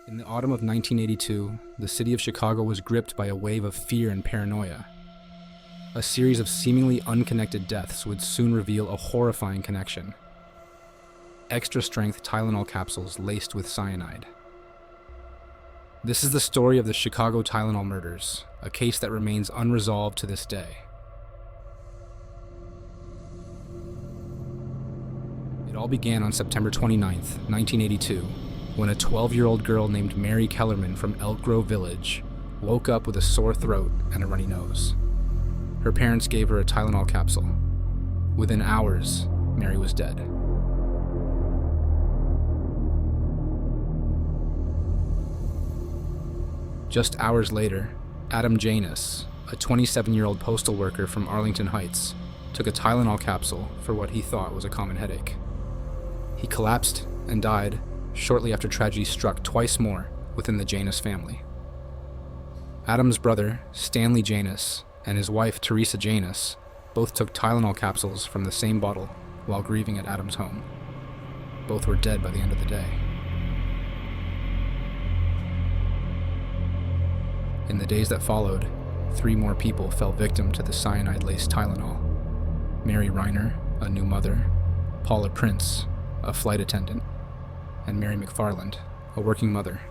In the autumn of 1982, the city of Chicago was gripped by a wave of fear and paranoia. A series of seemingly unconnected deaths would soon reveal a horrifying connection. Extra-strength Tylenol capsules laced with cyanide. This is the story of the Chicago Tylenol murders, a case that remains unresolved to this day. It all began on September 29th, 1982, when a 12-year-old girl named Mary Kellerman from Elk Grove Village woke up with a sore throat and a runny nose. Her parents gave her a Tylenol capsule. Within hours, Mary was dead. Just hours later, Adam Janus, a 27-year-old postal worker from Arlington Heights, took a Tylenol capsule for what he thought was a common headache. He collapsed and died shortly after tragedy struck twice more within the Janus family. Adam's brother, Stanley Janus, and his wife, Teresa Janus, both took Tylenol capsules from the same bottle while grieving at Adam's home. Both were dead by the end of the day. In the days that followed, 3 more people fell victim to the cyanide-laced Tylenol. Mary Reiner, a new mother, Paula Prince, a flight attendant, and Mary McFarland, a working mother.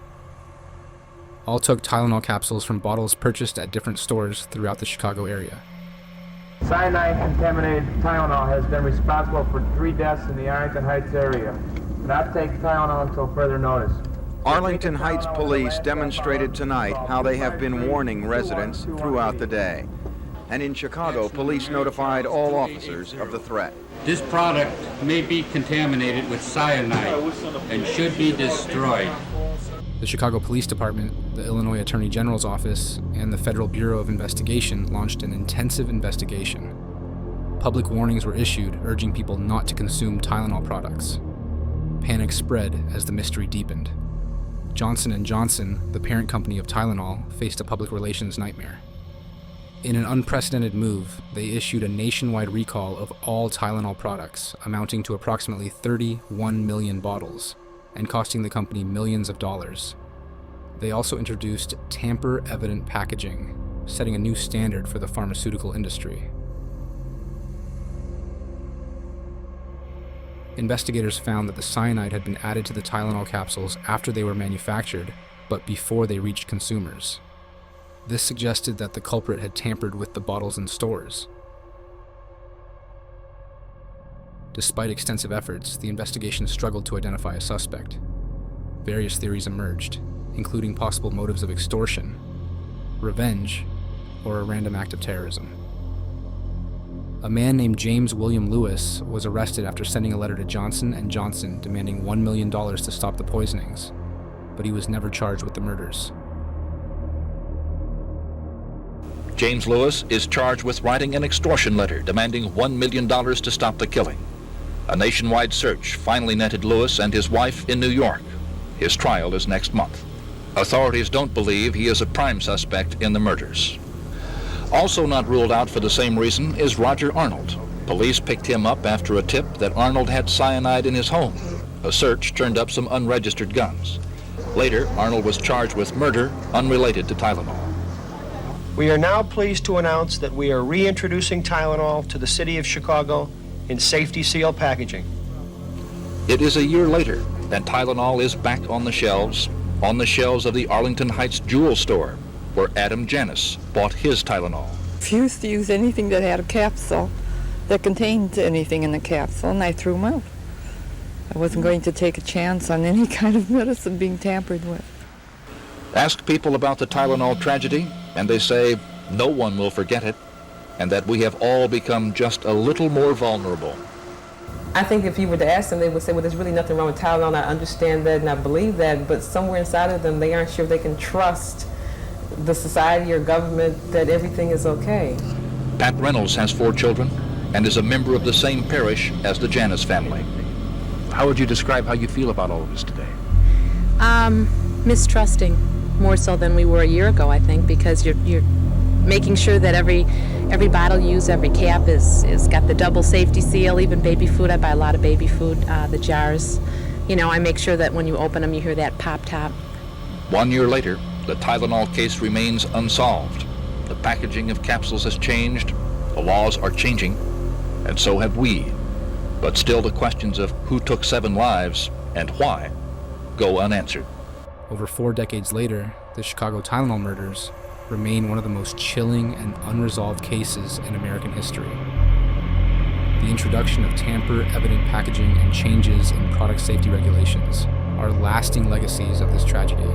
All took Tylenol capsules from bottles purchased at different stores throughout the Chicago area. Cyanide-contaminated Tylenol has been responsible for 3 deaths in the Arlington Heights area. Do not take Tylenol until further notice. Arlington Heights police demonstrated tonight how they have been warning residents throughout the day. And in Chicago, police notified all officers of the threat. This product may be contaminated with cyanide and should be destroyed. The Chicago Police Department, the Illinois Attorney General's Office, and the Federal Bureau of Investigation launched an intensive investigation. Public warnings were issued urging people not to consume Tylenol products. Panic spread as the mystery deepened. Johnson & Johnson, the parent company of Tylenol, faced a public relations nightmare. In an unprecedented move, they issued a nationwide recall of all Tylenol products, amounting to approximately 31 million bottles, and costing the company millions of dollars. They also introduced tamper-evident packaging, setting a new standard for the pharmaceutical industry. Investigators found that the cyanide had been added to the Tylenol capsules after they were manufactured, but before they reached consumers. This suggested that the culprit had tampered with the bottles in stores. Despite extensive efforts, the investigation struggled to identify a suspect. Various theories emerged, including possible motives of extortion, revenge, or a random act of terrorism. A man named James William Lewis was arrested after sending a letter to Johnson & Johnson demanding $1 million to stop the poisonings, but he was never charged with the murders. James Lewis is charged with writing an extortion letter demanding $1 million to stop the killing. A nationwide search finally netted Lewis and his wife in New York. His trial is next month. Authorities don't believe he is a prime suspect in the murders. Also not ruled out for the same reason is Roger Arnold. Police picked him up after a tip that Arnold had cyanide in his home. A search turned up some unregistered guns. Later, Arnold was charged with murder unrelated to Tylenol. We are now pleased to announce that we are reintroducing Tylenol to the city of Chicago in safety seal packaging. It is a year later, and Tylenol is back on the shelves of the Arlington Heights Jewel store, where Adam Janus bought his Tylenol. Refused to use anything that had a capsule that contained anything in the capsule, and I threw them out. I wasn't going to take a chance on any kind of medicine being tampered with. Ask people about the Tylenol tragedy, and they say no one will forget it, and that we have all become just a little more vulnerable. I think if you were to ask them, they would say, well, there's really nothing wrong with Tylenol. I understand that and I believe that, but somewhere inside of them, they aren't sure they can trust the society or government that everything is okay. Pat Reynolds has 4 children and is a member of the same parish as the Janus family. How would you describe how you feel about all of this today? Mistrusting, more so than we were a year ago, I think, because you're making sure that every bottle you use, every cap is got the double safety seal. Even baby food, I buy a lot of baby food, the jars. You know, I make sure that when you open them, you hear that pop top. 1 year later, the Tylenol case remains unsolved. The packaging of capsules has changed, the laws are changing, and so have we. But still the questions of who took 7 lives and why go unanswered. Over 4 decades later, the Chicago Tylenol murders remain one of the most chilling and unresolved cases in American history. The introduction of tamper-evident packaging and changes in product safety regulations are lasting legacies of this tragedy.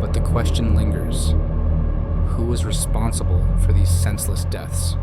But the question lingers: who was responsible for these senseless deaths?